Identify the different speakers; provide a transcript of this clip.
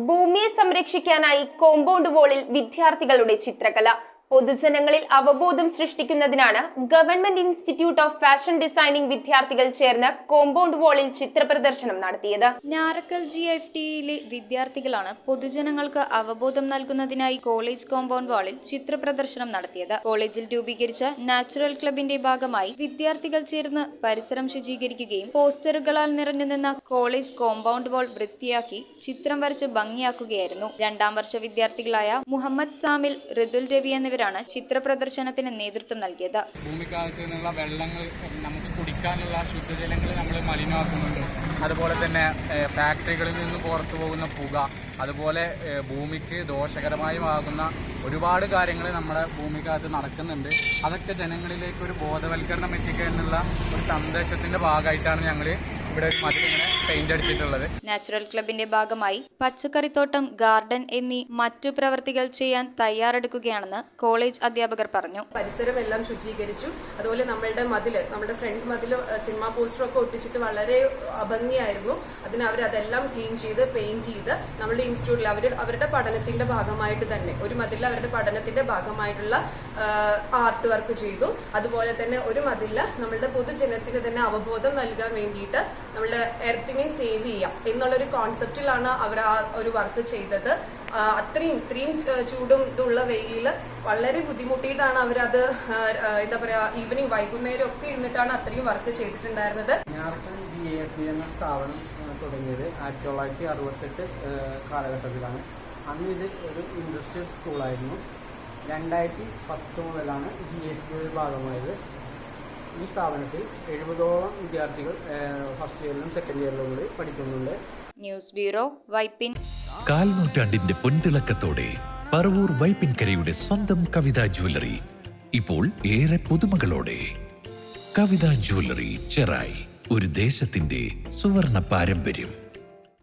Speaker 1: ഭൂമിയെ സംരക്ഷിക്കാനായി കോമ്പൗണ്ട് വാളിൽ വിദ്യാർത്ഥികളുടെ ചിത്രകല. പൊതുജനങ്ങളിൽ അവബോധം സൃഷ്ടിക്കുന്നതിനാണ് government institute of fashion designing വിദ്യാർത്ഥികൾ ചേർന്ന് കോമ്പൗണ്ട് വാളിൽ ചിത്രപ്രദർശനം നടത്തിയത്.
Speaker 2: ഞാറക്കൽ GFTയിലെ വിദ്യാർത്ഥികളാണ് പൊതുജനങ്ങൾക്ക് അവബോധം നൽകുന്നതിനായി കോളേജ് കോമ്പൗണ്ട് വാളിൽ ചിത്രപ്രദർശനം നടത്തിയത്. കോളേജിൽ രൂപീകരിച്ച നാച്ചുറൽ ക്ലബിന്റെ ഭാഗമായി വിദ്യാർത്ഥികൾ ചേർന്ന് പരിസരം ശുചീകരിക്കുകയും പോസ്റ്ററുകളാൽ നിറഞ്ഞുനിന്ന കോളേജ് കോമ്പൗണ്ട് വാൾ വൃത്തിയാക്കി ചിത്രം വരച്ച് ഭംഗിയാക്കുകയായിരുന്നു. 2ാം വർഷ വിദ്യാർത്ഥികളായ മുഹമ്മദ് സാമിൽ, ഋതുൽ രവി എന്നിവരാണ് ചിത്രപ്രദർശനത്തിന് നേതൃത്വം നൽകിയത്.
Speaker 3: ഭൂമിക്കകത്ത് നിന്നുള്ള വെള്ളങ്ങൾ നമുക്ക് കുടിക്കാനുള്ള ശുദ്ധജലങ്ങൾ നമ്മൾ മലിനമാക്കുന്നുണ്ട്. അതുപോലെ തന്നെ ഫാക്ടറികളിൽ നിന്ന് പുറത്തു പോകുന്ന പുക, അതുപോലെ ഭൂമിക്ക് ദോഷകരമാകുന്ന ഒരുപാട് കാര്യങ്ങൾ നമ്മുടെ ഭൂമിക്കകത്ത് നടക്കുന്നുണ്ട്. അതൊക്കെ ജനങ്ങളിലേക്ക് ഒരു ബോധവൽക്കരണം എത്തിക്കുക എന്നുള്ള ഒരു സന്ദേശത്തിന്റെ ഭാഗമായിട്ടാണ് ഞങ്ങൾ ഇവിടെ മതിലിങ്ങനെ പെയിന്റ് അടിച്ചിട്ടുള്ളത്.
Speaker 2: നാച്ചുറൽ ക്ലബിന്റെ ഭാഗമായി പച്ചക്കറിത്തോട്ടം, ഗാർഡൻ എന്നീ മറ്റു പ്രവൃത്തികൾ ചെയ്യാൻ തയ്യാറെടുക്കുകയാണെന്ന് കോളേജ് അധ്യാപകർ പറഞ്ഞു.
Speaker 4: പരിസരം എല്ലാം ശുചീകരിച്ചു. അതുപോലെ നമ്മുടെ ഫ്രണ്ട് മതില് സിനിമ പോസ്റ്ററൊക്കെ ഒട്ടിച്ചിട്ട് വളരെ അഭംഗിയായിരുന്നു. അതിന് അതെല്ലാം ക്ലീൻ ചെയ്ത് പെയിന്റ് ചെയ്ത് നമ്മുടെ ഇൻസ്റ്റിറ്റ്യൂട്ടിൽ അവരുടെ പഠനത്തിന്റെ ഭാഗമായിട്ട് തന്നെ ഒരു മതിലിൽ അവരുടെ പഠനത്തിന്റെ ഭാഗമായിട്ടുള്ള ആർട്ട് വർക്ക് ചെയ്തു. അതുപോലെ തന്നെ ഒരു മതിലില് നമ്മളുടെ പൊതുജനത്തിന് തന്നെ അവബോധം നൽകാൻ വേണ്ടിയിട്ട് നമ്മള് എർത്തിനെ സേവ് ചെയ്യാം എന്നുള്ളൊരു കോൺസെപ്റ്റിലാണ് അവർ ആ ഒരു വർക്ക് ചെയ്തത്. ഇത്രയും ചൂടും ഇതുള്ള വെയിലിൽ വളരെ ബുദ്ധിമുട്ടിയിട്ടാണ് അവരത് ഈവനിങ് വൈകുന്നേരം ഒക്കെ ഇരുന്നിട്ടാണ് അത്രയും വർക്ക് ചെയ്തിട്ടുണ്ടായിരുന്നത്.
Speaker 5: ഞാറക്കൽ GFT എന്ന സ്ഥാപനം തുടങ്ങിയത് 1968 കാലഘട്ടത്തിലാണ്. അന്ന് ഇത് ഒരു ഇൻഡസ്ട്രിയൽ സ്കൂളായിരുന്നു. 2010 മുതലാണ് GFTയുടെ ഭാഗമായത്. ഈ സ്ഥാപനത്തിൽ 70ഓളം വിദ്യാർത്ഥികൾ ഫസ്റ്റ് ഇയറിലും സെക്കൻഡ് ഇയറിലും കൂടി പഠിക്കുന്നുണ്ട്.
Speaker 2: News bureau, Vypin.
Speaker 6: കാൽനൂറ്റാണ്ടിന്റെ പൊൻതിളക്കത്തോടെ പറവൂർ വൈപ്പിൻകരയുടെ സ്വന്തം കവിതാ ജ്വല്ലറി ഇപ്പോൾ ഏറെ പുതുമകളോടെ. കവിതാ ജ്വല്ലറി, ചെറായി, ഒരു ദേശത്തിന്റെ സുവർണ പാരമ്പര്യം.